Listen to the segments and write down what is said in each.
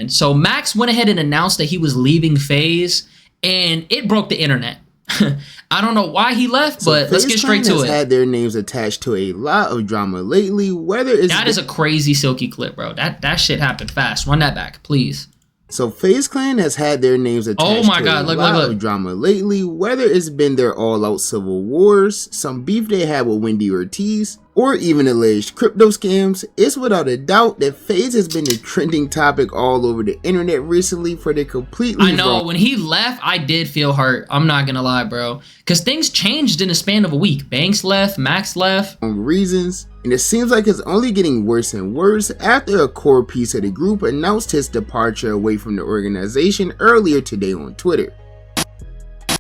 man. So Max went ahead and announced that he was leaving Faze, and it broke the internet. I don't know why he left, but let's get straight to it. Had their names attached to a lot of drama lately. Whether it's that is a crazy Silky clip, bro. That shit happened fast. Run that back, please. So Faze Clan has had their names attached to a lot of drama lately, whether it's been their all-out civil wars, some beef they had with Wendy Ortiz, or even alleged crypto scams. It's without a doubt that Faze has been the trending topic all over the internet recently for the completely when he left, I did feel hurt. I'm not gonna lie, bro. Because things changed in the span of a week. Banks left, Max left. Reasons. And it seems like it's only getting worse and worse after a core piece of the group announced his departure away from the organization earlier today on Twitter.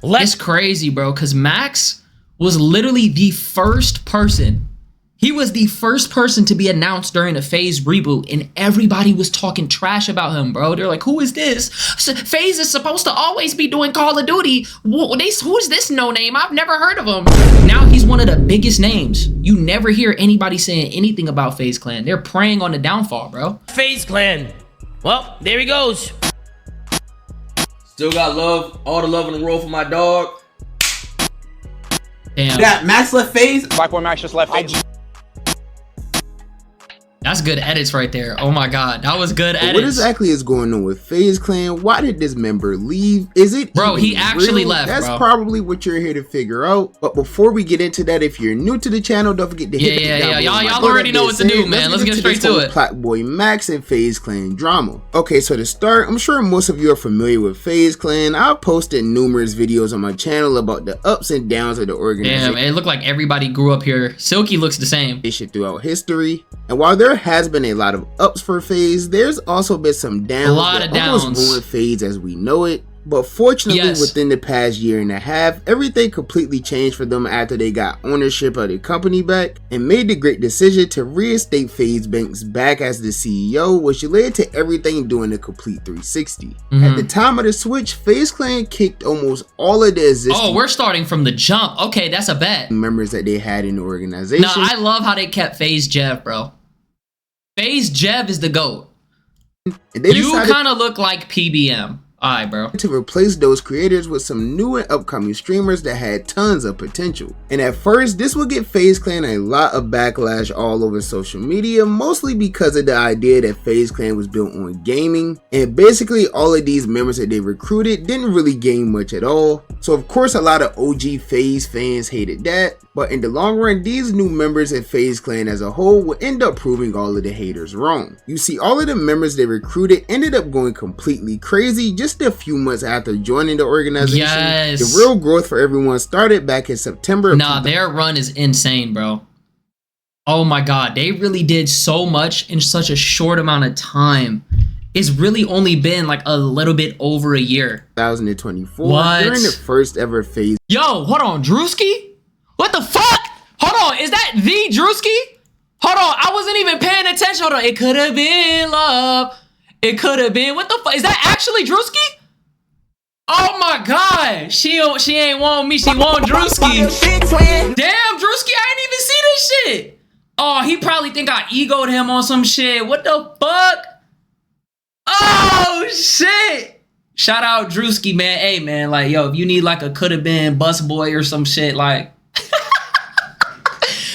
It's crazy, bro, because Max was literally the first person. He was the first person to be announced during a Faze reboot, and everybody was talking trash about him, bro. They're like, who is this? Faze is supposed to always be doing Call of Duty. Who's this no-name? I've never heard of him. Now he's one of the biggest names. You never hear anybody saying anything about Faze Clan. They're preying on the downfall, bro. Faze Clan. Well, there he goes. Still got love, all the love in the world for my dog. Damn. That Max left Faze. Plaqueboy Max just left Faze. That's good edits right there. Oh my god, that was good edits. What exactly is going on with Faze Clan? Why did this member leave? Is it bro? He actually real? left. That's bro. probably what you're here to figure out. But before we get into that, if you're new to the channel, don't forget to hit y'all already know what to do, man. Let's get straight to it. Plaqueboy Max and Faze Clan drama. Okay, so to start, I'm sure most of you are familiar with Faze Clan. I've posted numerous videos on my channel about the ups and downs of the organization. Damn, it looked like everybody grew up here. Silky looks the same. Throughout history, and while there has been a lot of ups for Faze, there's also been some downs. A lot of downs. Almost ruined Faze as we know it. But fortunately, within the past year and a half, everything completely changed for them after they got ownership of the company back and made the great decision to reinstate Faze Banks back as the CEO, which led to everything doing a complete 360. At the time of the switch, Faze Clan kicked almost all of the existing. Oh, we're starting from the jump. Okay, that's a bet. Members that they had in the organization. No, I love how they kept Faze Jev, bro. Faze Jev is the GOAT. You kind of look like PBM. Alright, bro. To replace those creators with some new and upcoming streamers that had tons of potential. And at first, this would get Faze Clan a lot of backlash all over social media, mostly because of the idea that Faze Clan was built on gaming. And basically, all of these members that they recruited didn't really gain much at all. So of course, a lot of OG Faze fans hated that. But in the long run, these new members in Faze Clan as a whole would end up proving all of the haters wrong. You see, all of the members they recruited ended up going completely crazy just a few months after joining the organization. Yes. The real growth for everyone started back in September. Nah, their run is insane, bro. Oh my god, they really did so much in such a short amount of time. It's really only been like a little bit over a year. 2024. What? During the first ever Faze. Yo, hold on, Drewski? What the fuck? Hold on, is that the Drewski? Hold on, I wasn't even paying attention. Hold on, it could have been love. It could have been, what the fuck? Is that actually Drewski? Oh my god, she ain't want me, she want Drewski. Damn, Drewski, I ain't even see this shit. Oh, he probably think I egoed him on some shit. What the fuck? Oh shit. Shout out Drewski, man. Hey man, like yo, if you need like a could have been bus boy or some shit, like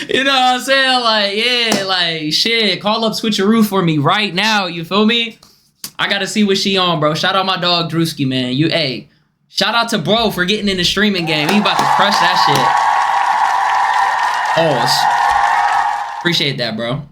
you know what I'm saying? Like, yeah, like shit, call up Switcheroo for me right now, you feel me? I gotta see what she on, bro. Shout out my dog Drewski, man. Hey, shout out to bro for getting in the streaming game. He about to crush that shit. Oh, appreciate that, bro.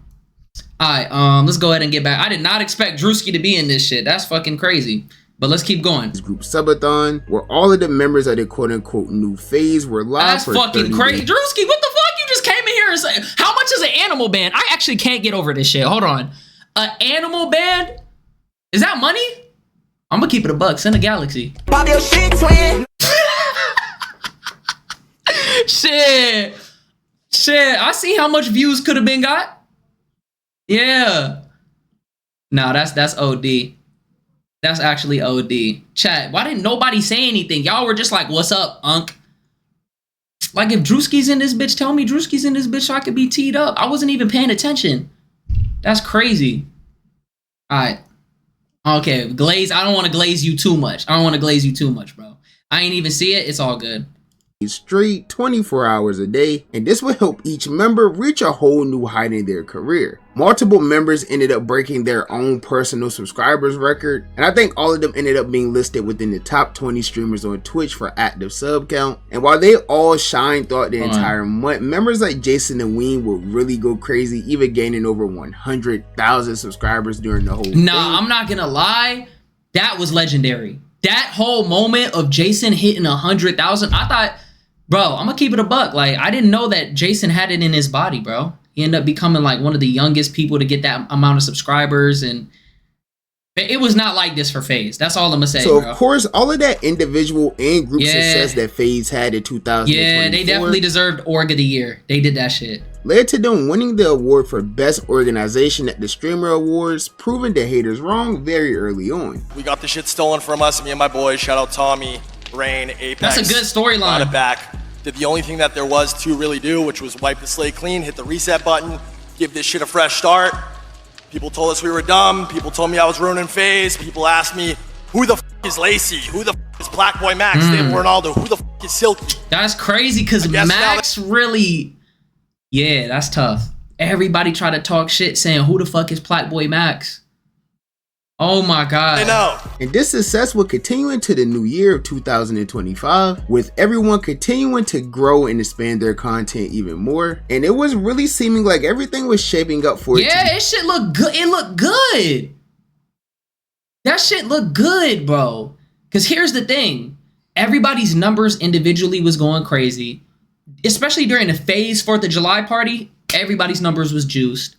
Alright, let's go ahead and get back. I did not expect Drewski to be in this shit. That's fucking crazy. But let's keep going. This group subathon, where all of the members of the quote-unquote new Faze were live. That's for fucking crazy. Drewski, what the fuck? You just came in here and said, how much is an animal band? I actually can't get over this shit. Hold on. An animal band? Is that money? I'm gonna keep it a buck. Send a galaxy. Pop your shit, twin. Shit. I see how much views could have been got. Yeah. Nah, that's OD. That's actually OD. Chat, why didn't nobody say anything? Y'all were just like, what's up, Unk? Like, if Drewski's in this bitch, tell me Drewski's in this bitch so I could be teed up. I wasn't even paying attention. That's crazy. Alright. Okay, glaze. I don't want to glaze you too much. Bro. I ain't even see it. It's all good. Straight 24 hours a day, and this will help each member reach a whole new height in their career. Multiple members ended up breaking their own personal subscribers record, and I think all of them ended up being listed within the top 20 streamers on Twitch for active sub count. And while they all shined throughout the entire month, members like Jason and Ween would really go crazy, even gaining over 100,000 subscribers during the whole thing. I'm not gonna lie, that was legendary. That whole moment of Jason hitting 100,000, I thought, bro, I'm gonna keep it a buck. Like, I didn't know that Jason had it in his body, bro. He ended up becoming like one of the youngest people to get that amount of subscribers, and it was not like this for Faze. That's all I'm gonna say. So bro. Of course, all of that individual and group success that Faze had in 2024, yeah, they definitely deserved Org of the Year. They did that shit. Led to them winning the award for Best Organization at the Streamer Awards, proving the haters wrong very early on. We got the shit stolen from us, me and my boys. Shout out Tommy, Rain, Apex. That's a good storyline. Got it back. Did the only thing that there was to really do, which was wipe the slate clean, hit the reset button, give this shit a fresh start. People told us we were dumb. People told me I was ruining Faze. People asked me, who the f is Lacey? Who the f is Plaqueboy Max? David Ronaldo? Who the f is Silky? That's crazy, because Max really... Yeah, that's tough. Everybody tried to talk shit saying, who the fuck is Plaqueboy Max? Oh my god. I know. And this success will continue into the new year of 2025, with everyone continuing to grow and expand their content even more. And it was really seeming like everything was shaping up for it. Yeah, it shit looked good. It looked good. That shit looked good, bro. Because here's the thing. Everybody's numbers individually was going crazy. Especially during the Faze 4th of July party, everybody's numbers was juiced.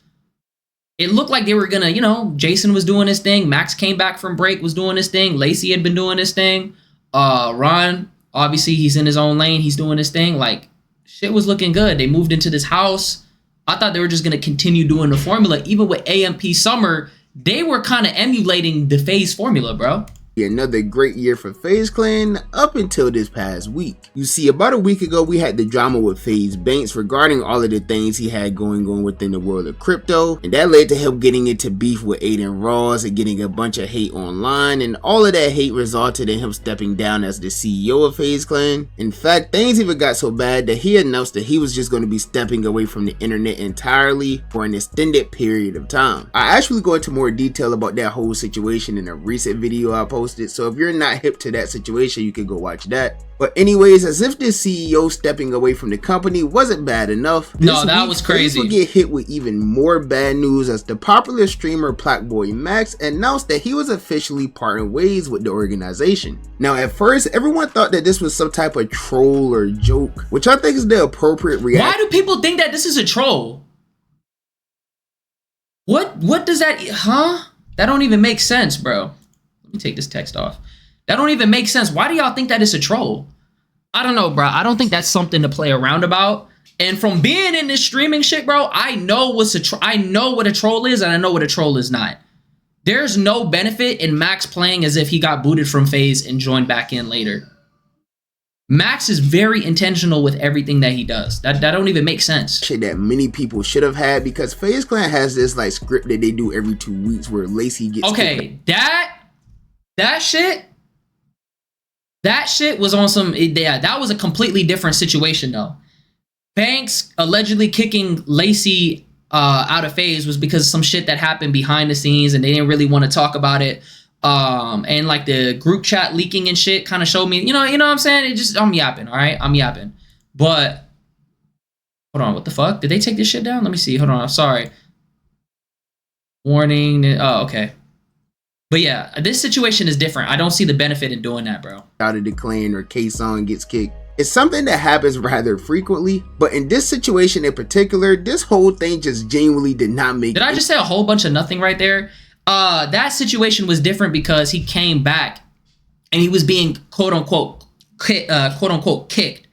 It looked like they were gonna, you know, Jason was doing his thing. Max came back from break, was doing his thing. Lacey had been doing his thing. Ron, obviously, he's in his own lane. He's doing his thing. Like, shit was looking good. They moved into this house. I thought they were just gonna continue doing the formula. Even with AMP Summer, they were kind of emulating the Faze formula, bro. Another great year for Faze Clan up until this past week. You see, about a week ago we had the drama with Faze Banks regarding all of the things he had going on within the world of crypto, and that led to him getting into beef with Aiden Ross and getting a bunch of hate online, and all of that hate resulted in him stepping down as the CEO of Faze Clan. In fact, things even got so bad that he announced that he was just going to be stepping away from the internet entirely for an extended period of time. I actually go into more detail about that whole situation in a recent video I posted, so if you're not hip to that situation, you can go watch that. But anyways, as if the CEO stepping away from the company wasn't bad enough, that was crazy. Faze would get hit with even more bad news as the popular streamer Plaqueboy Max announced that he was officially parting ways with the organization. Now at first, everyone thought that this was some type of troll or joke, which I think is the appropriate reaction. Why do people think that this is a troll? What does that, That don't even make sense, bro. Let me take this text off. That don't even make sense. Why do y'all think that it's a troll? I don't know, bro. I don't think that's something to play around about. And from being in this streaming shit, bro, I know I know what a troll is, and I know what a troll is not. There's no benefit in Max playing as if he got booted from Faze and joined back in later. Max is very intentional with everything that he does. That don't even make sense. Shit that many people should have had, because Faze Clan has this like script that they do every 2 weeks where Lacey gets That shit was on some, that was a completely different situation though. Banks allegedly kicking Lacey out of Faze was because of some shit that happened behind the scenes, and they didn't really want to talk about it. And like the group chat leaking and shit kind of showed me, you know what I'm saying? I'm yapping, all right? I'm yapping. But hold on, what the fuck? Did they take this shit down? Let me see. Hold on, I'm sorry. Warning. Oh, okay. But yeah, this situation is different. I don't see the benefit in doing that, bro. Out of the clan or K-Song gets kicked. It's something that happens rather frequently, but in this situation in particular, this whole thing just genuinely did not make Did I just say a whole bunch of nothing right there? That situation was different because he came back and he was being quote unquote kicked.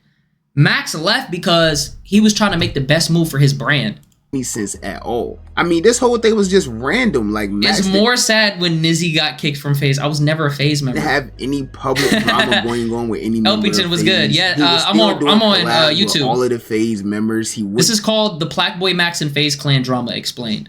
Max left because he was trying to make the best move for his brand. Sense at all. I mean, this whole thing was just random. Like, Max it's more sad when Nizzy got kicked from Faze. I was never a Faze member. Didn't have any public drama going on with any member. Elpington was good. Yeah, I'm on YouTube. All of the Faze members. This is called the Plaqueboy Max and Faze Clan drama explained.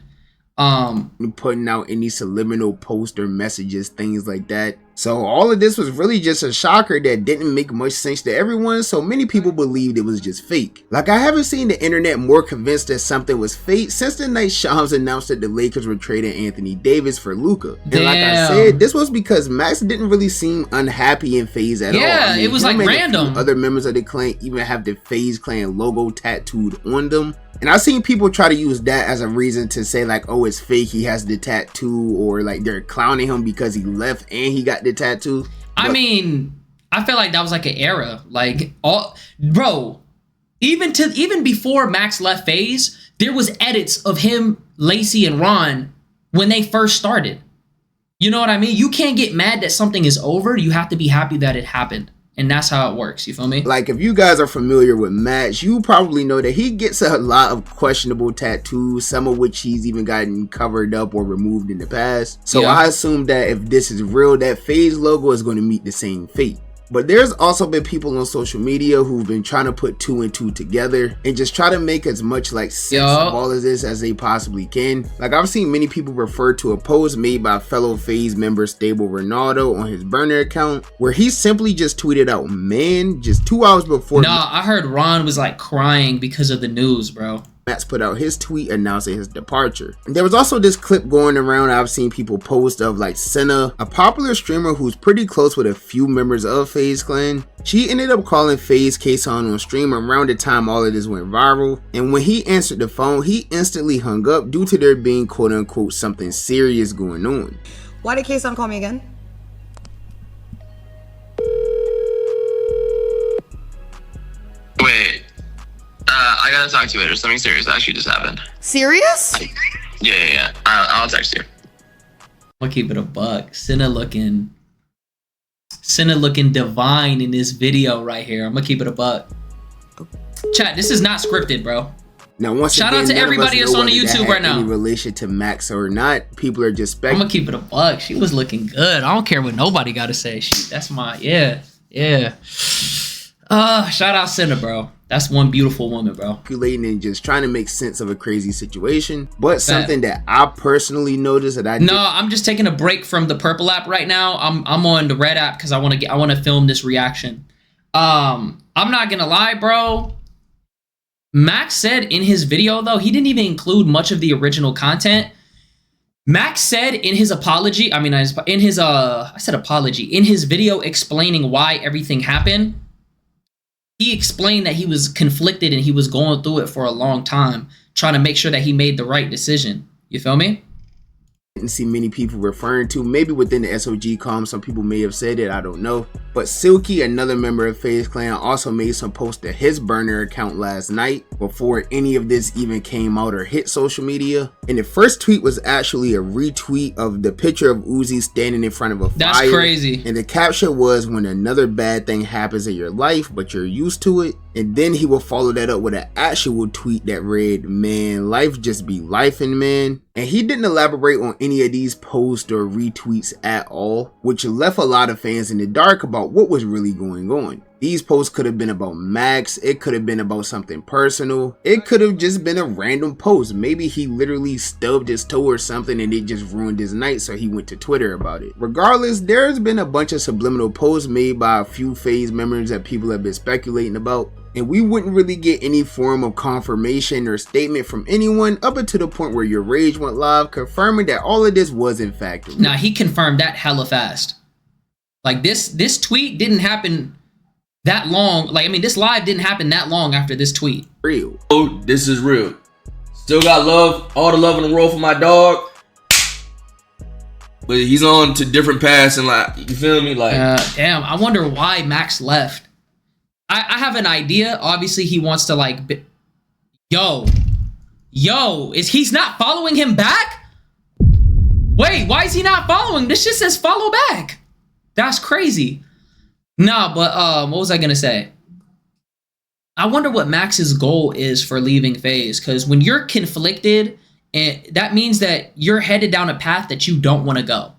Putting out any subliminal post or messages, things like that. So all of this was really just a shocker that didn't make much sense to everyone, so many people believed it was just fake. Like, I haven't seen the internet more convinced that something was fake since the night Shams announced that the Lakers were trading Anthony Davis for Luka. And like I said, this was because Max didn't really seem unhappy in Faze at all. Yeah, it was like random. Other members of the clan even have the Faze clan logo tattooed on them. And I've seen people try to use that as a reason to say like, oh, it's fake, he has the tattoo, or like they're clowning him because he left and he got the tattoo. I mean, I feel like that was like an era. Like, bro, even before Max left Faze, there was edits of him, Lacey, and Ron when they first started. You know what I mean? You can't get mad that something is over. You have to be happy that it happened. And that's how it works, you feel me? Like, if you guys are familiar with Max, you probably know that he gets a lot of questionable tattoos, some of which he's even gotten covered up or removed in the past. So I assume that if this is real, that Faze logo is going to meet the same fate. But there's also been people on social media who've been trying to put 2 and 2 together and just try to make as much like sense of all of this as they possibly can. Like, I've seen many people refer to a post made by fellow Faze member Stable Ronaldo on his burner account where he simply just tweeted out, man, just 2 hours before. Nah, I heard Ron was like crying because of the news, bro. Max put out his tweet announcing his departure. And there was also this clip going around I've seen people post of like Senna, a popular streamer who's pretty close with a few members of Faze clan. She ended up calling Faze Kason on stream around the time all of this went viral. And when he answered the phone, he instantly hung up due to there being quote unquote something serious going on. Why did Kason call me again? Wait. I gotta talk to you later. Something serious actually just happened. Serious? Yeah. I'll text you. I'm gonna keep it a buck. Senna looking divine in this video right here. I'm gonna keep it a buck. Chat, this is not scripted, bro. Now, once shout again, out to everybody that's on the YouTube right now. Any relation to Max or not? People are just speculating. I'm gonna keep it a buck. She was looking good. I don't care what nobody got to say. That's my yeah. Shout out Senna, bro. That's one beautiful woman, bro. Speculating and just trying to make sense of a crazy situation. But something that I personally noticed that I'm just taking a break from the purple app right now. I'm on the red app because I want to film this reaction. I'm not gonna lie, bro. Max said in his video though, he didn't even include much of the original content. Max said in his apology, in his video explaining why everything happened, he explained that he was conflicted and he was going through it for a long time, trying to make sure that he made the right decision. You feel me? Didn't see many people referring to. Maybe within the SOG com, some people may have said it, I don't know. But Silky, another member of Faze clan, also made some posts to his burner account last night before any of this even came out or hit social media. And the first tweet was actually a retweet of the picture of Uzi standing in front of a fire. That's crazy. And the caption was, when another bad thing happens in your life, but you're used to it. And then he will follow that up with an actual tweet that read, man, life just be lifing, man. And he didn't elaborate on any of these posts or retweets at all, which left a lot of fans in the dark about what was really going on. These posts could have been about Max, it could have been about something personal, it could have just been a random post. Maybe he literally stubbed his toe or something and it just ruined his night, so he went to Twitter about it. Regardless, there's been a bunch of subliminal posts made by a few Faze members that people have been speculating about, and we wouldn't really get any form of confirmation or statement from anyone up until the point where Your Rage went live confirming that all of this was in fact real. Nah, he confirmed that hella fast. Like this tweet didn't happen that long. Like, this live didn't happen that long after this tweet. Real. Oh, this is real. Still got love, all the love in the world for my dog. But he's on to different paths and like, you feel me? Like, damn, I wonder why Max left. I have an idea. Obviously, he wants to like, he's not following him back? Wait, why is he not following? This shit says follow back. That's crazy. Nah, but what was I gonna say? I wonder what Max's goal is for leaving Faze, because when you're conflicted, and that means that you're headed down a path that you don't want to go.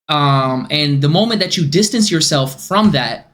And the moment that you distance yourself from that,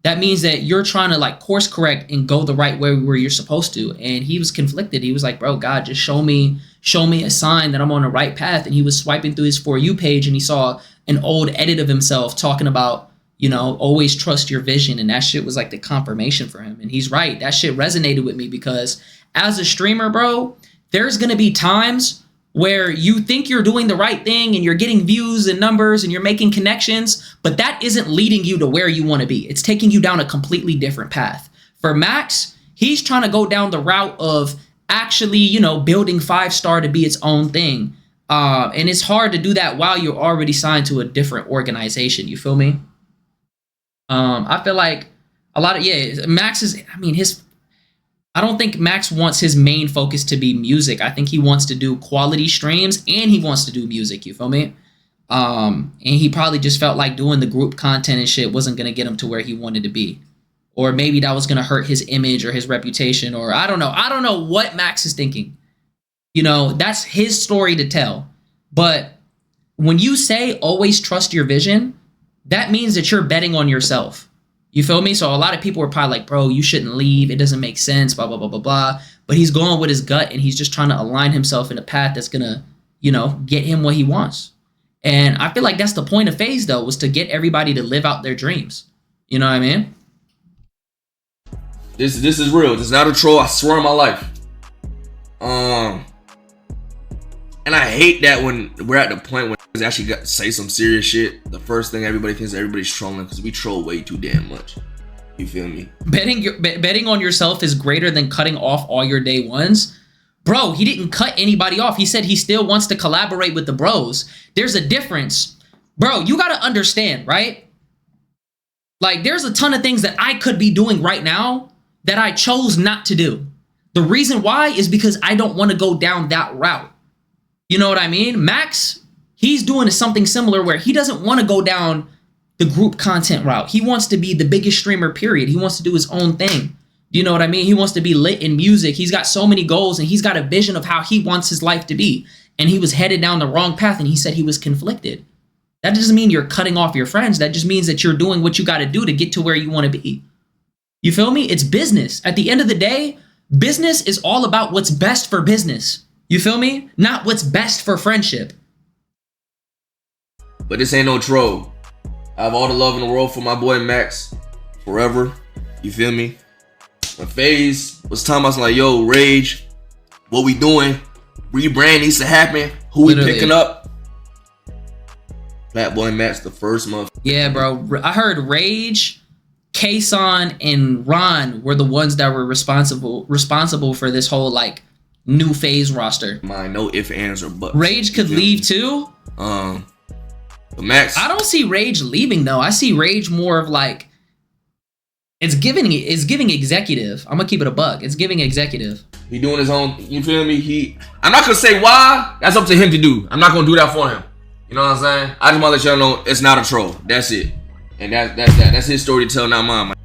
that means that you're trying to like course correct and go the right way where you're supposed to. And he was conflicted. He was like, bro, God, just show me show me a sign that I'm on the right path. And he was swiping through his For You page and he saw an old edit of himself talking about, you know, always trust your vision. And that shit was like the confirmation for him. And he's right. That shit resonated with me because as a streamer, bro, there's going to be times where you think you're doing the right thing and you're getting views and numbers and you're making connections, but that isn't leading you to where you want to be. It's taking you down a completely different path. For Max, he's trying to go down the route of actually, you know, building 5-star to be its own thing. And it's hard to do that while you're already signed to a different organization. You feel me? I feel like a lot of, Max is, I mean, I don't think Max wants his main focus to be music. I think he wants to do quality streams and he wants to do music. You feel me? And he probably just felt like doing the group content and shit wasn't going to get him to where he wanted to be. Or maybe that was going to hurt his image or his reputation, or I don't know. I don't know what Max is thinking. You know, that's his story to tell. But when you say always trust your vision, that means that you're betting on yourself. You feel me? So a lot of people are probably like, bro, you shouldn't leave. It doesn't make sense, blah, blah, blah, blah, blah. But he's going with his gut and he's just trying to align himself in a path that's going to, you know, get him what he wants. And I feel like that's the point of Faze, though, was to get everybody to live out their dreams. You know what I mean? This is real. This is not a troll. I swear on my life. And I hate that when we're at the point when we actually got to say some serious shit. The first thing everybody thinks everybody's trolling because we troll way too damn much. You feel me? Betting on yourself is greater than cutting off all your day ones. Bro, he didn't cut anybody off. He said he still wants to collaborate with the bros. There's a difference. Bro, you got to understand, right? Like, there's a ton of things that I could be doing right now that I chose not to do. The reason why is because I don't want to go down that route. You know what I mean? Max, he's doing something similar where he doesn't want to go down the group content route. He wants to be the biggest streamer, period. He wants to do his own thing. Do you know what I mean? He wants to be lit in music. He's got so many goals and he's got a vision of how he wants his life to be. And he was headed down the wrong path and he said he was conflicted. That doesn't mean you're cutting off your friends. That just means that you're doing what you got to do to get to where you want to be. You feel me? It's business. At the end of the day, business is all about what's best for business. You feel me? Not what's best for friendship. But this ain't no troll. I have all the love in the world for my boy Max. Forever. You feel me? When Faze was telling us like, yo, Rage, what we doing? Rebrand needs to happen. Who we picking up? Plaqueboy Max the first month. Yeah, bro. I heard Rage, Kason, and Ron were the ones that were responsible for this whole like new Faze roster. Mine, no ifs, ands, or buts. Rage could leave too. But Max, I don't see Rage leaving though. I see Rage more of like it's giving executive. I'm gonna keep it a buck. It's giving executive. He doing his own. You feel me? I'm not gonna say why. That's up to him to do. I'm not gonna do that for him. You know what I'm saying? I just wanna let y'all know it's not a troll. That's it. And that's his story to tell, not mine. Man.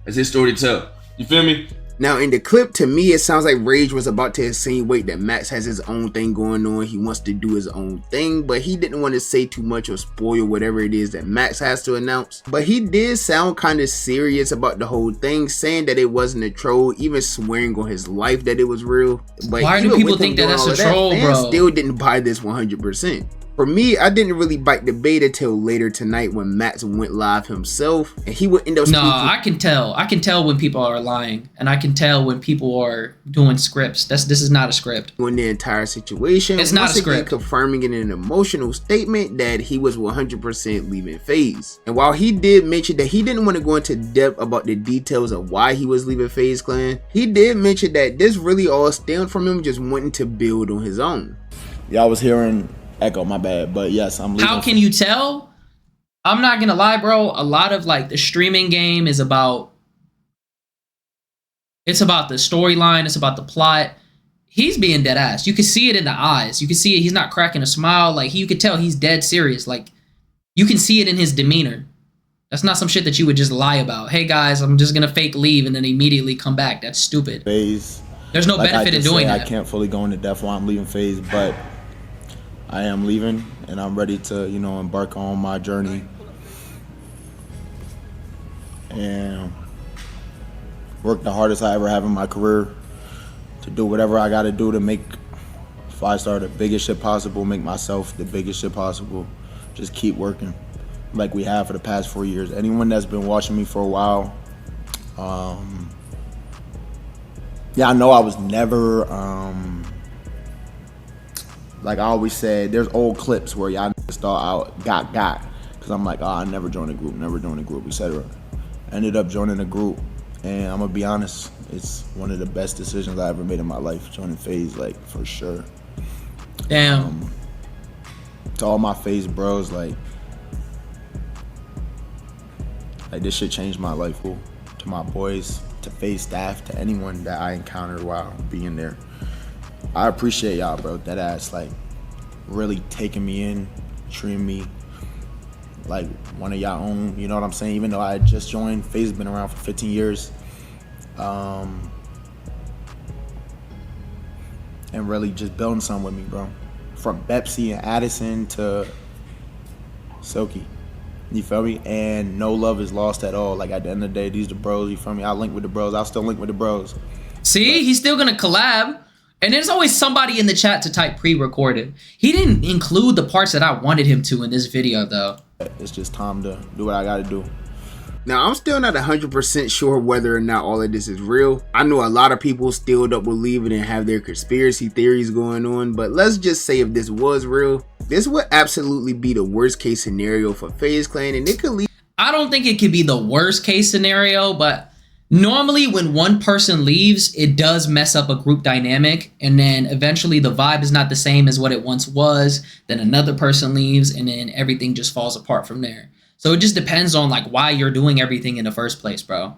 That's his story to tell. You feel me? Now in the clip, to me, it sounds like Rage was about to insinuate that Max has his own thing going on. He wants to do his own thing, but he didn't want to say too much or spoil whatever it is that Max has to announce. But he did sound kind of serious about the whole thing, saying that it wasn't a troll, even swearing on his life that it was real. But why do people think that that's a troll, bro? Still didn't buy this 100%. For me, I didn't really bite the bait until later tonight when Max went live himself, and he would end up speaking. No, I can tell. I can tell when people are lying, and I can tell when people are doing scripts. This is not a script. On the entire situation, it's not a script. Confirming in an emotional statement that he was 100% leaving Faze. And while he did mention that he didn't want to go into depth about the details of why he was leaving Faze Clan, he did mention that this really all stemmed from him just wanting to build on his own. Yeah, I was hearing echo, my bad, but yes, I'm leaving. How can you tell? I'm not gonna lie, bro. A lot of like the streaming game is about the storyline, it's about the plot. He's being dead ass. You can see it in the eyes. You can see it. He's not cracking a smile. Like you could tell he's dead serious. Like you can see it in his demeanor. That's not some shit that you would just lie about. Hey guys, I'm just gonna fake leave and then immediately come back. That's stupid. Faze. There's no benefit in doing that. I can't fully go into depth why I'm leaving Faze, but I am leaving, and I'm ready to, you know, embark on my journey and work the hardest I ever have in my career to do whatever I got to do to make 5-star the biggest shit possible, make myself the biggest shit possible. Just keep working like we have for the past 4 years. Anyone that's been watching me for a while, yeah, I know I was never, like I always said, there's old clips where y'all niggas thought I got. Because I'm like, I never joined a group, etc. Ended up joining a group, and I'm going to be honest, it's one of the best decisions I ever made in my life, joining Faze, like, for sure. Damn. To all my Faze bros, like this shit changed my life. To my boys, to Faze staff, to anyone that I encountered while being there, I appreciate y'all, bro. That ass, like, really taking me in, treating me like one of y'all own. You know what I'm saying? Even though I had just joined, Faze has been around for 15 years, and really just building something with me, bro. From Bepsy and Addison to Silky. You feel me? And no love is lost at all. Like, at the end of the day, these the bros, you feel me? I'll link with the bros. I'll still link with the bros. See, he's still gonna collab. And there's always somebody in the chat to type pre-recorded. He didn't include the parts that I wanted him to in this video, though. It's just time to do what I gotta do. Now, I'm still not 100% sure whether or not all of this is real. I know a lot of people still don't believe it and have their conspiracy theories going on, but let's just say if this was real, this would absolutely be the worst case scenario for Faze Clan, and it could lead. I don't think it could be the worst case scenario, but normally when one person leaves, it does mess up a group dynamic, and then eventually the vibe is not the same as what it once was. Then another person leaves, and then everything just falls apart from there. So it just depends on like why you're doing everything in the first place, bro.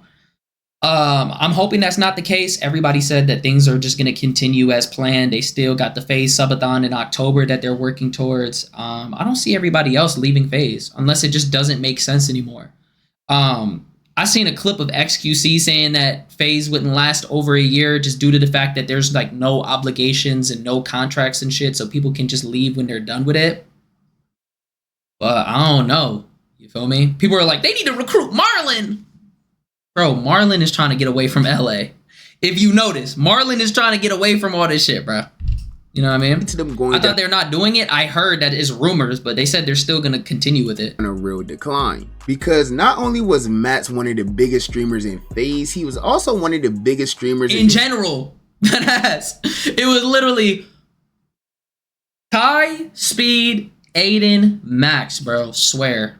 I'm hoping that's not the case. Everybody said that things are just going to continue as planned. They still got the Faze subathon in October that they're working towards. I don't see everybody else leaving Faze unless it just doesn't make sense anymore. I seen a clip of XQC saying that Faze wouldn't last over a year just due to the fact that there's like no obligations and no contracts and shit, so people can just leave when they're done with it. But I don't know. You feel me? People are like, they need to recruit Marlon. Bro, Marlon is trying to get away from LA. If you notice, Marlon is trying to get away from all this shit, bro. You know what I mean? I thought they're not doing it. I heard that it's rumors, but they said they're still going to continue with it. On a real decline. Because not only was Max one of the biggest streamers in Faze, he was also one of the biggest streamers in general. It was literally Kai, Speed, Aiden, Max, bro. Swear.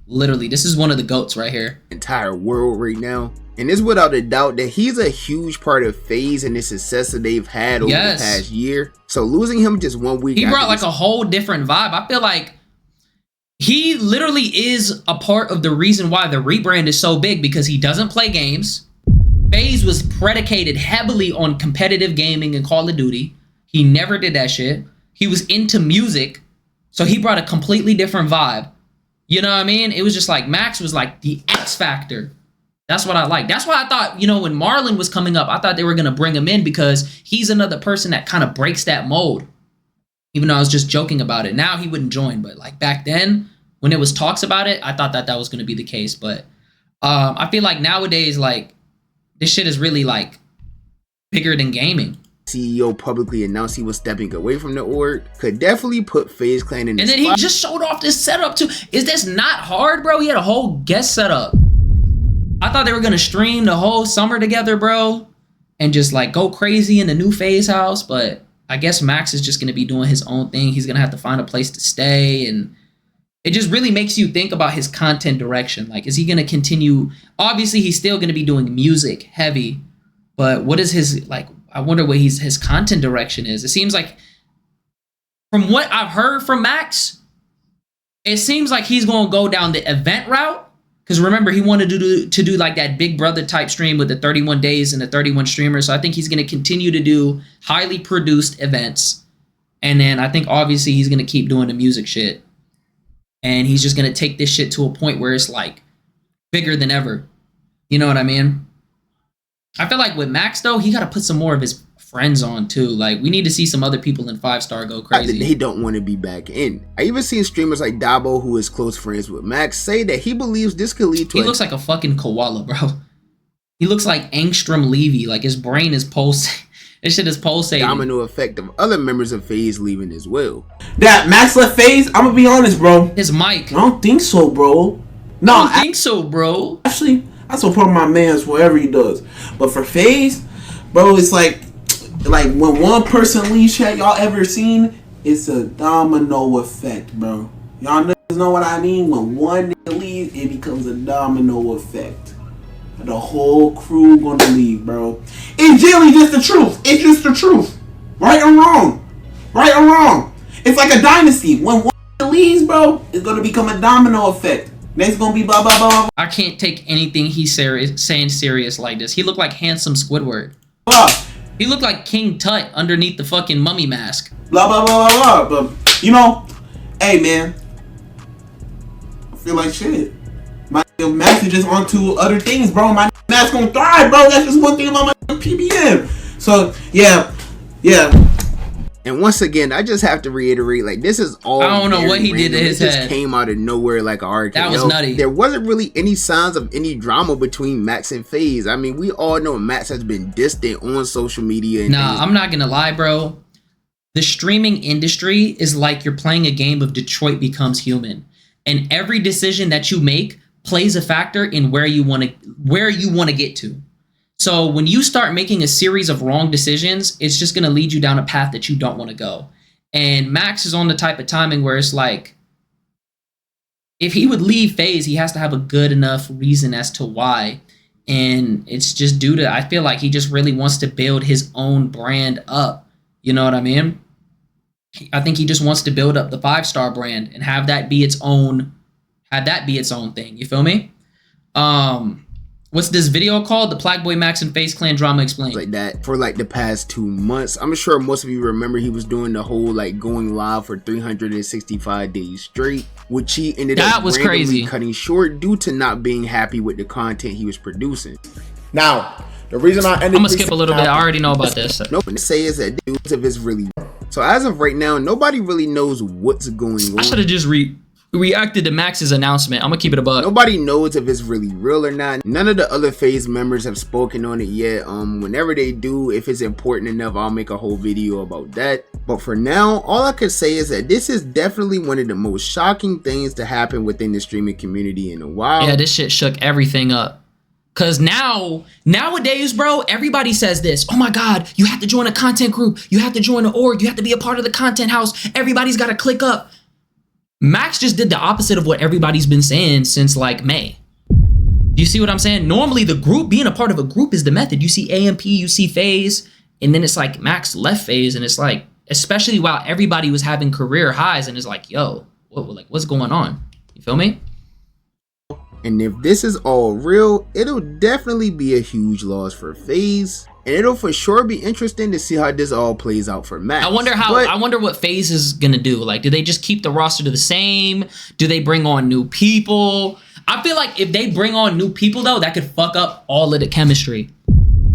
Literally, this is one of the GOATs right here. Entire world right now. And it's without a doubt that he's a huge part of Faze and the success that they've had over the past year. So losing him just 1 week. He brought like a whole different vibe. I feel like he literally is a part of the reason why the rebrand is so big, because he doesn't play games. Faze was predicated heavily on competitive gaming and Call of Duty. He never did that shit. He was into music. So he brought a completely different vibe. You know what I mean? It was just like Max was like the X factor. That's what I like. That's why I thought, you know, when Marlon was coming up, I thought they were going to bring him in because he's another person that kind of breaks that mold. Even though I was just joking about it. Now he wouldn't join. But like back then, when it was talks about it, I thought that that was going to be the case. But I feel like nowadays, like, this shit is really like bigger than gaming. CEO publicly announced he was stepping away from the org could definitely put Faze Clan in the And then he just showed off this setup too. Is this not hard, bro? He had a whole guest setup. I thought they were gonna stream the whole summer together, bro, and just like go crazy in the new Faze house. But I guess Max is just gonna be doing his own thing. He's gonna have to find a place to stay, and it just really makes you think about his content direction. Like, is he gonna continue? Obviously, he's still gonna be doing music heavy, but what is his like? I wonder what his content direction is. It seems like, from what I've heard from Max, it seems like he's going to go down the event route. Because remember, he wanted to do like that Big Brother type stream with the 31 days and the 31 streamers. So I think he's going to continue to do highly produced events. And then I think obviously he's going to keep doing the music shit. And he's just going to take this shit to a point where it's like bigger than ever. You know what I mean? I feel like with Max, though, he got to put some more of his friends on, too. Like, we need to see some other people in 5-star go crazy. They don't want to be back in. I even seen streamers like Dabo, who is close friends with Max, say that he believes this could lead to He looks like a fucking koala, bro. He looks like Angstrom Levy. Like, his brain is pulsing. This shit is pulsating. Domino effect of other members of Faze leaving as well. That Max left Faze, I'm gonna be honest, bro. His mic. I don't think so, bro. No, I don't think so, bro. Actually, I support my man's whatever he does. But for Faze, bro, it's like when one person leaves, chat, y'all ever seen? It's a domino effect, bro. Y'all niggas know what I mean? When one nigga leaves, it becomes a domino effect. The whole crew gonna leave, bro. It's generally just the truth. It's just the truth. Right or wrong. Right or wrong. It's like a dynasty. When one nigga leaves, bro, it's gonna become a domino effect. Next gonna be blah blah blah blah. I can't take anything he's saying serious like this. He looked like handsome Squidward. Blah. He looked like King Tut underneath the fucking mummy mask. Blah blah blah blah blah. But you know, hey man, I feel like shit. My Max is just onto other things, bro. My Max gonna thrive, bro. That's just one thing about my PBM. So yeah. And once again, I just have to reiterate, like, this is all I don't know what he did to his head. It just head. came out of nowhere like a RKO. That was nutty. There wasn't really any signs of any drama between Max and Faze. I mean, we all know Max has been distant on social media. And nah, I'm not gonna lie, bro. The streaming industry is like you're playing a game of Detroit Becomes Human. And every decision that you make plays a factor in where you want to get to. So when you start making a series of wrong decisions, it's just going to lead you down a path that you don't want to go. And Max is on the type of timing where it's like, if he would leave Faze, he has to have a good enough reason as to why. And it's just due to, I feel like he just really wants to build his own brand up. You know what I mean? I think he just wants to build up the 5-star brand and have that be its own thing. You feel me? What's this video called? The Plaqueboy, Max, and Faze Clan Drama Explained. Like that for like the past 2 months. I'm sure most of you remember he was doing the whole like going live for 365 days straight, which he ended up randomly cutting short due to not being happy with the content he was producing. Now, the reason I ended, I'm gonna skip a little bit. I already know about this. Nope. And say is that dudes of it's really. So as of right now, nobody really knows what's going on. I should have just reacted to Max's announcement. I'm gonna keep it a buck. Nobody knows if it's really real or not. None of the other Faze members have spoken on it yet. Whenever they do, if it's important enough, I'll make a whole video about that. But for now, all I could say is that this is definitely one of the most shocking things to happen within the streaming community in a while. Yeah, this shit shook everything up. Cause nowadays, bro, everybody says this. Oh my God, you have to join a content group. You have to join an org. You have to be a part of the content house. Everybody's got to click up. Max just did the opposite of what everybody's been saying since like May. Do you see what I'm saying? Normally the group, being a part of a group is the method. You see AMP, you see Faze, and then it's like Max left Faze, and it's like, especially while everybody was having career highs, and it's like, yo, what's going on? You feel me? And if this is all real, it'll definitely be a huge loss for Faze. And it'll for sure be interesting to see how this all plays out for Max. I wonder what Faze is gonna do. Like, do they just keep the roster to the same? Do they bring on new people? I feel like if they bring on new people though, that could fuck up all of the chemistry.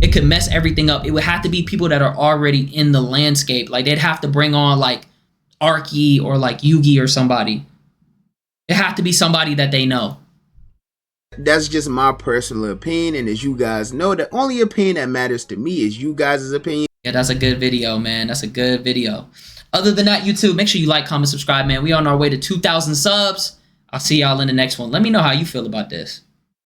It could mess everything up. It would have to be people that are already in the landscape. Like, they'd have to bring on like Arky or like Yugi or somebody. It have to be somebody that they know. That's just my personal opinion, and as you guys know, the only opinion that matters to me is you guys' opinion. Yeah, that's a good video, man. That's a good video. Other than that, YouTube, make sure you like, comment, subscribe, man. We on our way to 2,000 subs. I'll see y'all in the next one. Let me know how you feel about this.